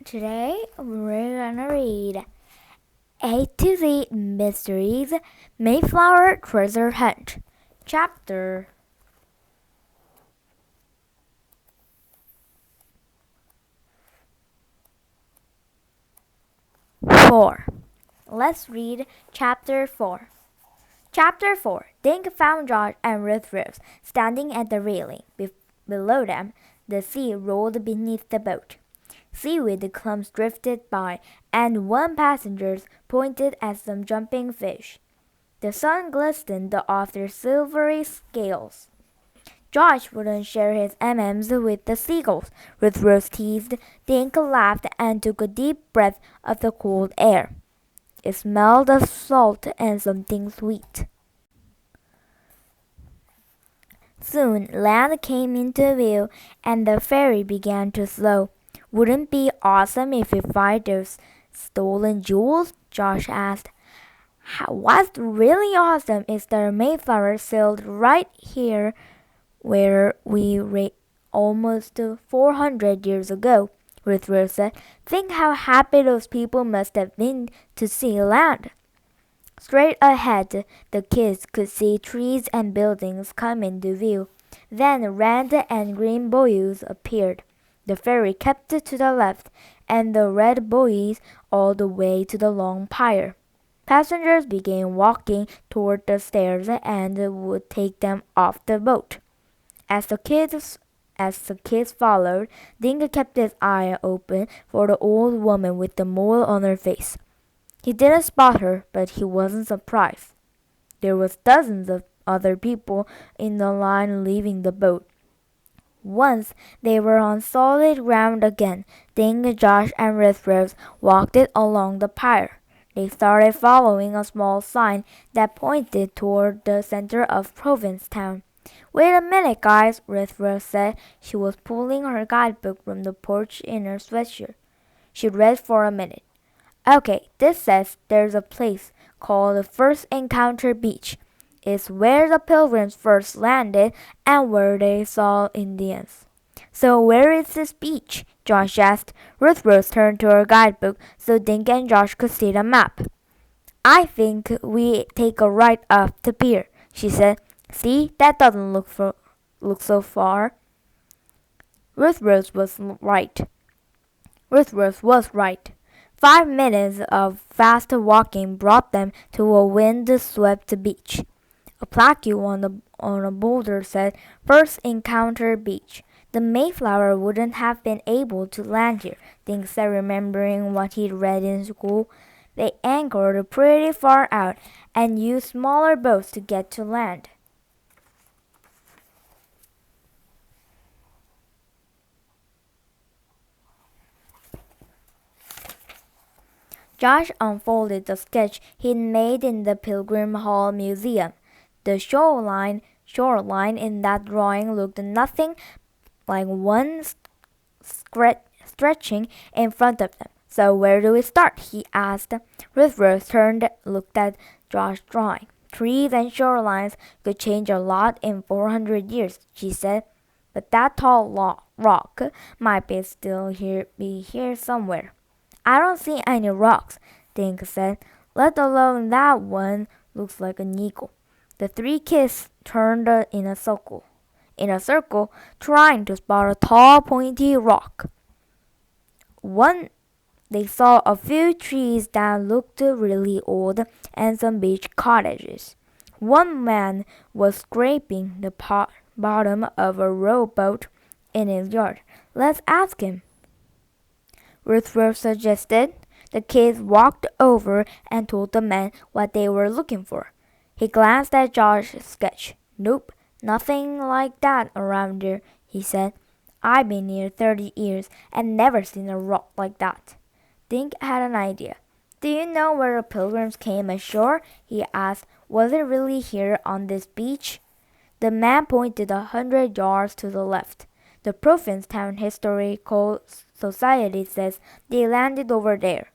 Today we're gonna read A to Z Mysteries Mayflower Treasure Hunt, Chapter 4. Let's read Chapter 4. Chapter 4. Dink found Josh and Ruth Rose standing at the railing. Below them, the sea rolled beneath the boat. Seaweed clumps drifted by, and one passenger pointed at some jumping fish. The sun glistened off their silvery scales. Josh wouldn't share his M&Ms with the seagulls, Ruth Rose teased. Dink laughed and took a deep breath of the cold air. It smelled of salt and something sweet. Soon land came into view, and the ferry began to slow. Wouldn't it be awesome if we find those stolen jewels? Josh asked. What's really awesome is the Mayflower sailed right here where we almost 400 years ago, Ruth Rose said. Think how happy those people must have been to see land. Straight ahead, the kids could see trees and buildings come into view. Then red and green buoys appeared. The ferry kept to the left, and the red buoys all the way to the long pier. Passengers began walking toward the stairs and would take them off the boat. As the kids followed, Dink kept his eye open for the old woman with the mole on her face. He didn't spot her, but he wasn't surprised. There was dozens of other people in the line leaving the boat. Once they were on solid ground again, Dink, Josh, and Ruth Rose walked it along the pier. They started following a small sign that pointed toward the center of Provincetown. Wait a minute, guys, Ruth Rose said. She was pulling her guidebook from the porch in her sweatshirt. She read for a minute. Okay, this says there's a place called the First Encounter Beach. It's where the Pilgrims first landed and where they saw Indians. So where is this beach? Josh asked. Ruth Rose turned to her guidebook so Dink and Josh could see the map. I think we take a right up the pier, she said. See, that doesn't look so far. Ruth Rose was right. 5 minutes of fast walking brought them to a wind-swept beach. A plaque on a boulder said, First Encounter Beach. The Mayflower wouldn't have been able to land here, Dink said, remembering what he'd read in school. They anchored pretty far out and used smaller boats to get to land. Josh unfolded the sketch he'd made in the Pilgrim Hall Museum. The shoreline in that drawing looked nothing like one stretching in front of them. So where do we start? He asked. Ruth Rose looked at Josh's drawing. Trees and shorelines could change a lot in 400 years, she said. But that tall rock might be here somewhere. I don't see any rocks, Dink said, let alone that one looks like an eagle. The three kids turned in a circle, trying to spot a tall, pointy rock. They saw a few trees that looked really old and some beach cottages. One man was scraping the bottom of a rowboat in his yard. Let's ask him, Ruth Rose suggested. The kids walked over and told the man what they were looking for. He glanced at Josh's sketch. Nope, nothing like that around here, he said. I've been here 30 years and never seen a rock like that. Dink had an idea. Do you know where the Pilgrims came ashore? He asked. Was it really here on this beach? The man pointed 100 yards to the left. The Provincetown Historical Society says they landed over there,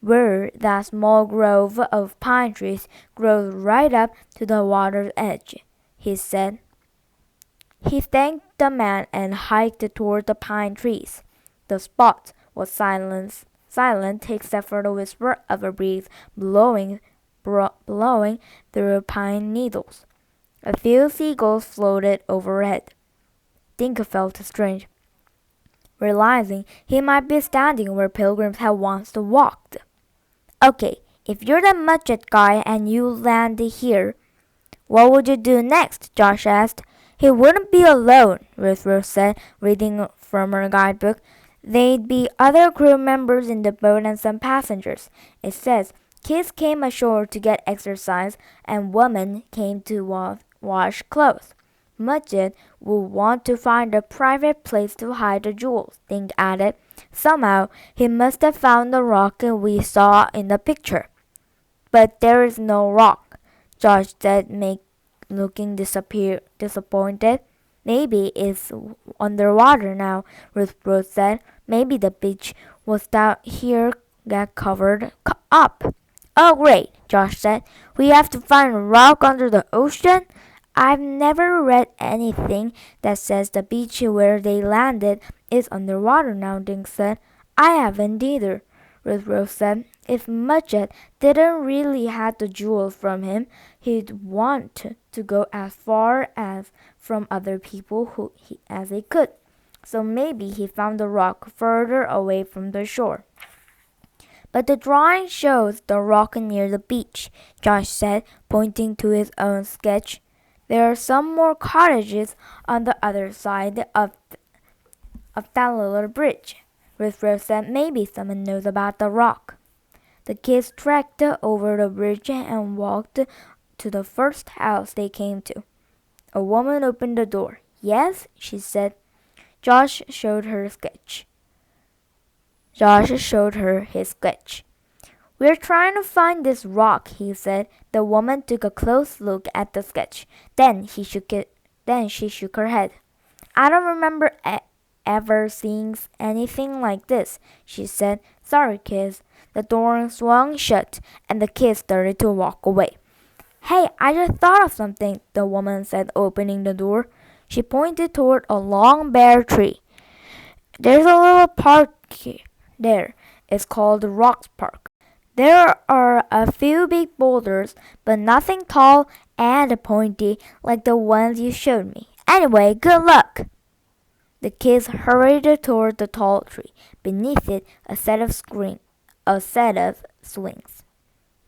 where that small grove of pine trees grows right up to the water's edge, he said. He thanked the man and hiked toward the pine trees. The spot was silent except for the whisper of a breeze blowing through pine needles. A few seagulls floated overhead. Dinka felt strange, realizing he might be standing where pilgrims had once walked. Okay, if you're the Mudget guy and you landed here, what would you do next? Josh asked. He wouldn't be alone, Ruth said, reading from her guidebook. There'd be other crew members in the boat and some passengers. It says, kids came ashore to get exercise and women came to wash clothes. Mudget would want to find a private place to hide the jewels, Dink added. Somehow, he must have found the rock we saw in the picture. But there is no rock, Josh said, looking disappointed. Maybe it's underwater now, Ruth said. Maybe the beach was down here got covered up. Oh great, Josh said. We have to find a rock under the ocean? I've never read anything that says the beach where they landed is underwater now, Dink said. I haven't either, Ruth said. If Mudget didn't really have the jewels from him, he'd want to go as far as from other people as he could. So maybe he found the rock further away from the shore. But the drawing shows the rock near the beach, Josh said, pointing to his own sketch. There are some more cottages on the other side of that little bridge. Ruth said maybe someone knows about the rock. The kids trekked over the bridge and walked to the first house they came to. A woman opened the door. Yes, she said. Josh showed her his sketch. We're trying to find this rock, he said. The woman took a close look at the sketch. Then she shook her head. I don't remember ever seeing anything like this, she said. Sorry, kids. The door swung shut, and the kids started to walk away. Hey, I just thought of something, the woman said, opening the door. She pointed toward a long bare tree. There's a little park there. It's called the Rocks Park. There are a few big boulders, but nothing tall and pointy like the ones you showed me. Anyway, good luck! The kids hurried toward the tall tree. Beneath it, a set of swings.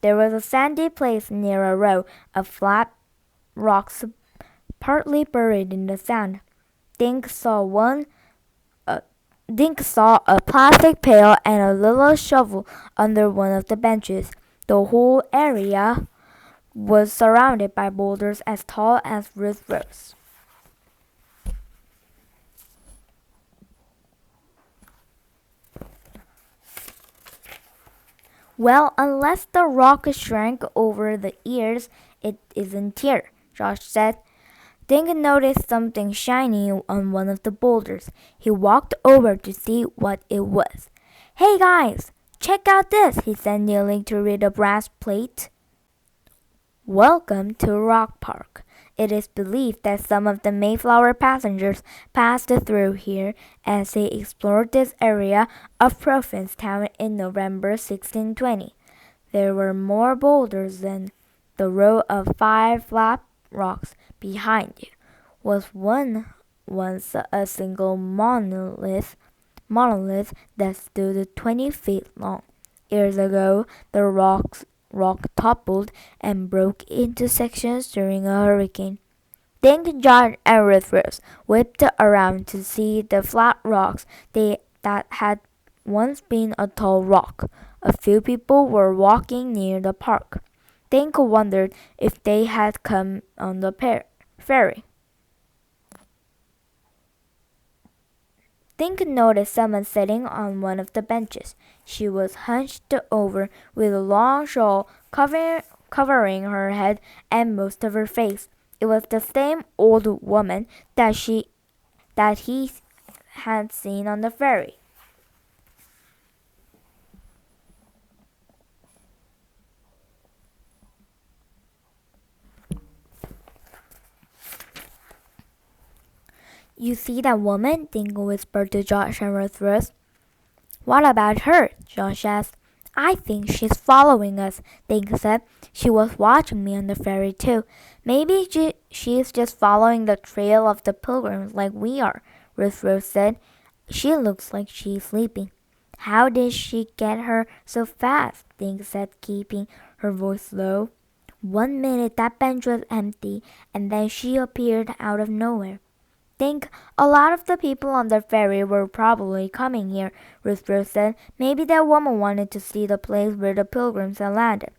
There was a sandy place near a row of flat rocks partly buried in the sand. Dink saw a plastic pail and a little shovel under one of the benches. The whole area was surrounded by boulders as tall as Ruth rose. Well, unless the rock shrank over the ears, it isn't here, Josh said. Dink noticed something shiny on one of the boulders. He walked over to see what it was. Hey guys, check out this, he said, kneeling to read a brass plate. Welcome to Rock Park. It is believed that some of the Mayflower passengers passed through here as they explored this area of Provincetown in November 1620. There were more boulders than the row of 5 flat rocks behind you. Was once a single monolith that stood 20 feet long. Years ago, the rock toppled and broke into sections during a hurricane. Dink, John, and Ruth whipped around to see the flat rocks that had once been a tall rock. A few people were walking near the park. Dink wondered if they had come on the ferry. Dink noticed someone sitting on one of the benches. She was hunched over with a long shawl covering her head and most of her face. It was the same old woman that he had seen on the ferry. You see that woman? Dink whispered to Josh and Ruth. What about her? Josh asked. I think she's following us, Dink said. She was watching me on the ferry too. Maybe she's just following the trail of the pilgrims like we are, Ruth Rose said. She looks like she's sleeping. How did she get her so fast? Dink said, keeping her voice low. 1 minute that bench was empty, and then she appeared out of nowhere. Think a lot of the people on the ferry were probably coming here, Ruth Rose said. Maybe that woman wanted to see the place where the pilgrims had landed.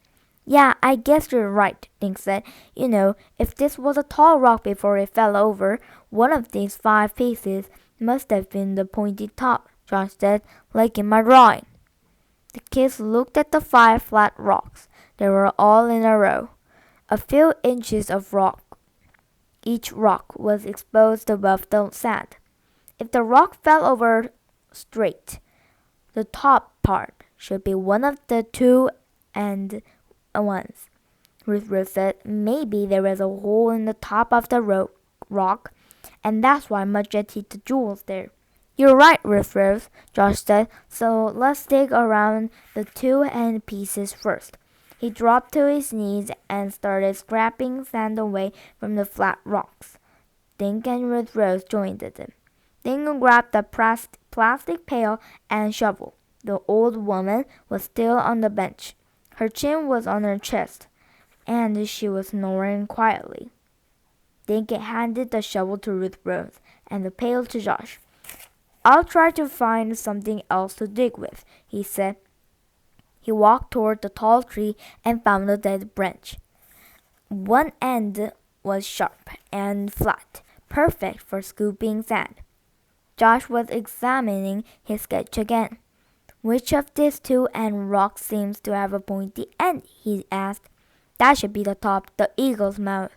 Yeah, I guess you're right, Dink said. You know, if this was a tall rock before it fell over, one of these 5 pieces must have been the pointy top, Josh said, like in my drawing. The kids looked at the 5 flat rocks. They were all in a row. A few inches of rock. Each rock was exposed above the sand. If the rock fell over straight, the top part should be one of the 2 and 1s. Ruth said. Maybe there is a hole in the top of the rock, and that's why Mudge hid the jewels there. You're right, Ruth Rose, Josh said. So let's dig around the 2 end pieces first. He dropped to his knees and started scraping sand away from the flat rocks. Dink and Ruth Rose joined him. Dink grabbed a plastic pail and shovel. The old woman was still on the bench. Her chin was on her chest, and she was snoring quietly. Dink handed the shovel to Ruth Rose and the pail to Josh. I'll try to find something else to dig with, he said. He walked toward the tall tree and found a dead branch. One end was sharp and flat, perfect for scooping sand. Josh was examining his sketch again. Which of these 2 end rocks seems to have a pointy end? He asked. That should be the top, the eagle's mouth.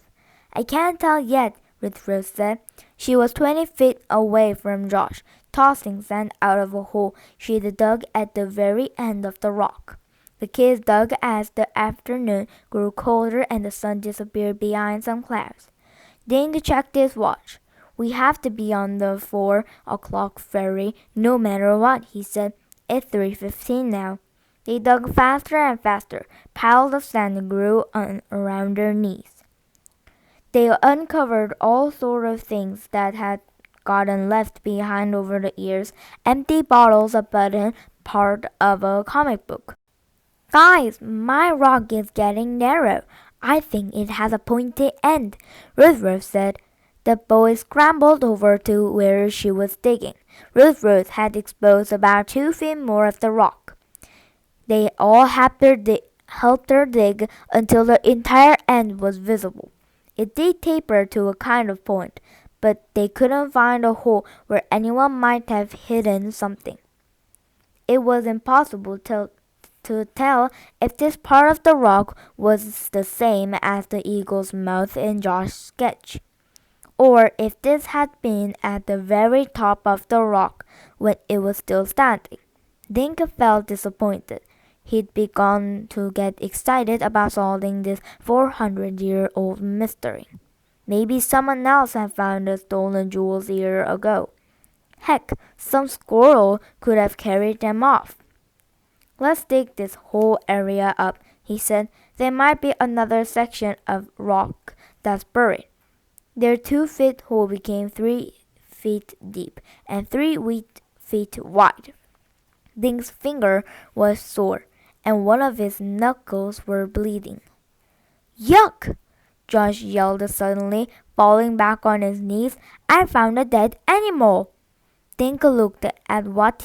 I can't tell yet, Ruth Rose said. She was 20 feet away from Josh, tossing sand out of a hole she'd dug at the very end of the rock. The kids dug as the afternoon grew colder and the sun disappeared behind some clouds. Dink checked his watch. We have to be on the 4 o'clock ferry no matter what, he said. It's 3:15 now. They dug faster and faster. Piles of sand grew around their knees. They uncovered all sorts of things that had gotten left behind over the years. Empty bottles, a button, part of a comic book. Guys, my rock is getting narrow. I think it has a pointy end, Ruth said. The boys scrambled over to where she was digging. Ruth had exposed about 2 feet more of the rock. They all helped her dig until the entire end was visible. It did taper to a kind of point, but they couldn't find a hole where anyone might have hidden something. It was impossible to tell if this part of the rock was the same as the eagle's mouth in Josh's sketch, or if this had been at the very top of the rock when it was still standing. Dink felt disappointed. He'd begun to get excited about solving this 400-year-old mystery. Maybe someone else had found the stolen jewels a year ago. Heck, some squirrel could have carried them off. Let's dig this whole area up, he said. There might be another section of rock that's buried. Their 2-foot hole became 3 feet deep and 3 feet wide. Dink's finger was sore, and one of his knuckles were bleeding. Yuck! Josh yelled suddenly, falling back on his knees. I found a dead animal! Dink looked at what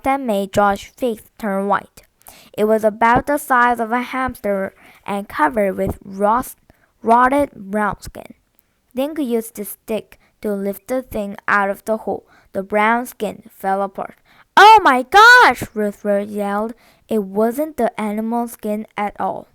had made Josh's face turn white. It was about the size of a hamster and covered with rotted brown skin. Dink used his stick to lift the thing out of the hole. The brown skin fell apart. Oh my gosh! Ruth yelled. It wasn't the animal skin at all.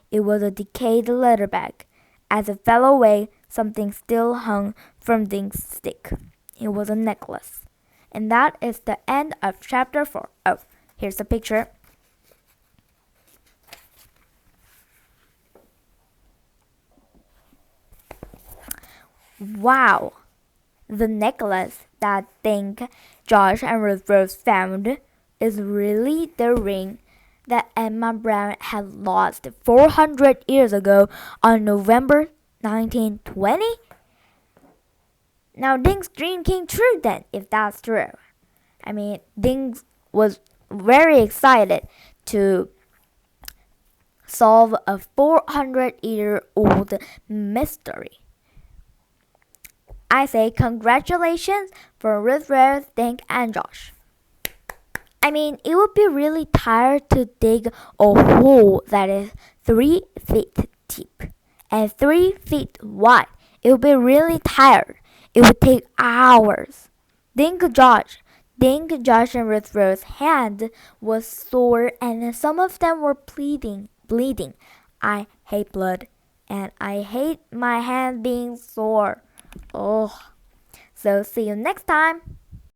It was a decayed leather bag. As it fell away, something still hung from Dink's stick. It was a necklace. And that is the end of chapter 4. Oh, here's the picture. Wow! The necklace that thing Josh and Rose found is really the ring that Emma Brown had lost 400 years ago on November 1920? Now, Ding's dream came true then, if that's true. I mean, Ding was very excited to solve a 400-year-old mystery. I say congratulations for Ruth, Rose, Dink, and Josh. I mean, it would be really tired to dig a hole that is 3 feet deep and 3 feet wide. It would be really tired. It would take hours. Dink, Josh, and Ruth Rose's hand was sore, and some of them were bleeding. I hate blood, and I hate my hand being sore. Oh, so see you next time.